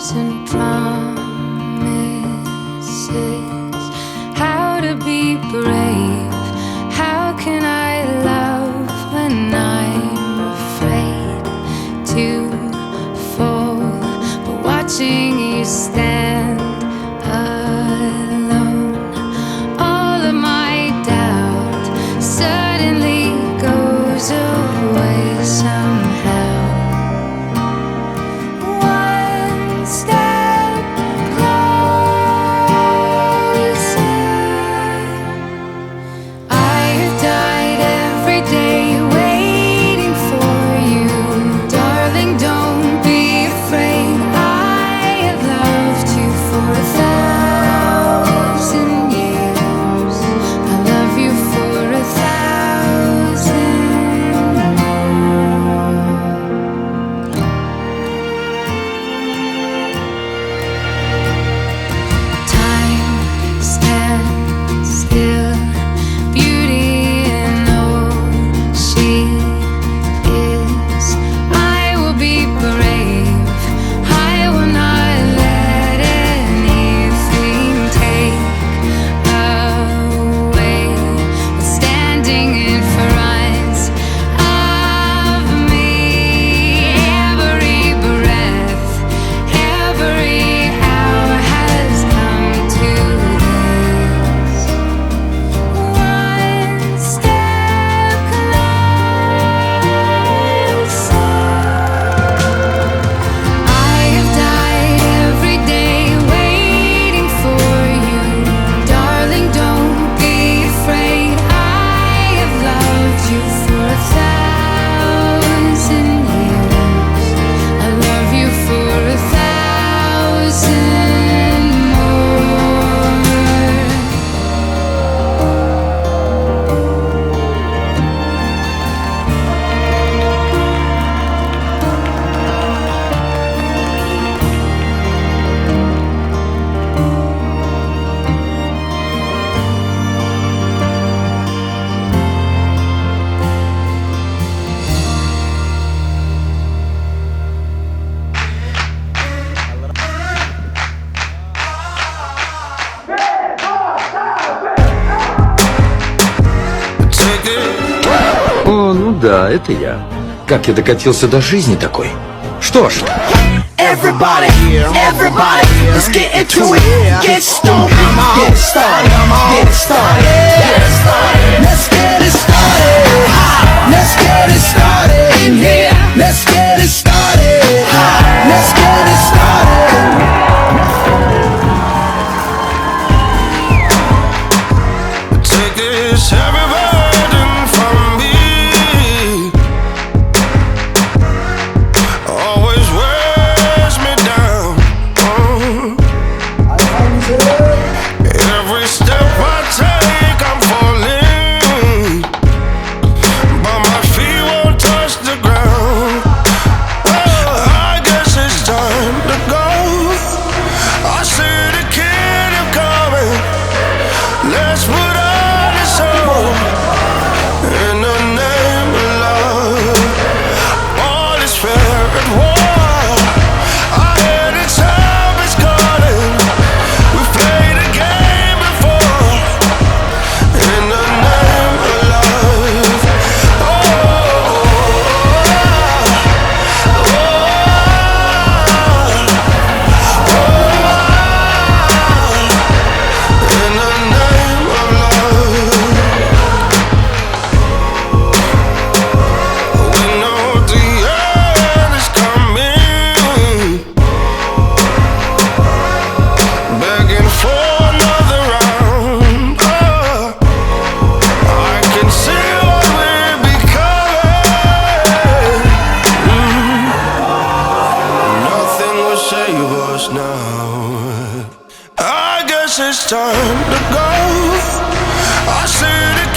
dreams and promises. How to be brave? How can I love when I'm afraid to fall? But watching you stand alone, all of my doubt suddenly goes away somehow. One step closer. I have died every day waiting for you. Darling, don't be afraid. I have loved you for 1,000 years. I love you for 1,000 more. Time stands still. Beauty in all she is. I will be brave. I will not let anything take away what's standing in front of me. Every breath, every hour has come to this. One step closer. I have died every day waiting for you. Darling, don't be afraid. I have loved you for 1,000 years. I love you for 1,000 more. О, ну да, это я. Как я докатился до жизни такой? Что ж, Everybody, everybody, let's get into it. Get stupid, get it started, get it started, get it started. Let's get it started. Let's get it started in here. Let's get it started. Let's get it started. Take this heavy burden from me. Always wears me down. Every step I take, I'm falling, but my feet won't touch the ground. I guess it's time to go. I see the kingdom coming. Let's put on a show in the name of love. All is fair at war. I hear the time is calling. We've played the game before. In the name of love. Oh, in the name of love. We know the end is coming, begging for another round. Oh, I can see what we're becoming. Nothing will save us now. I guess it's time to go. I see the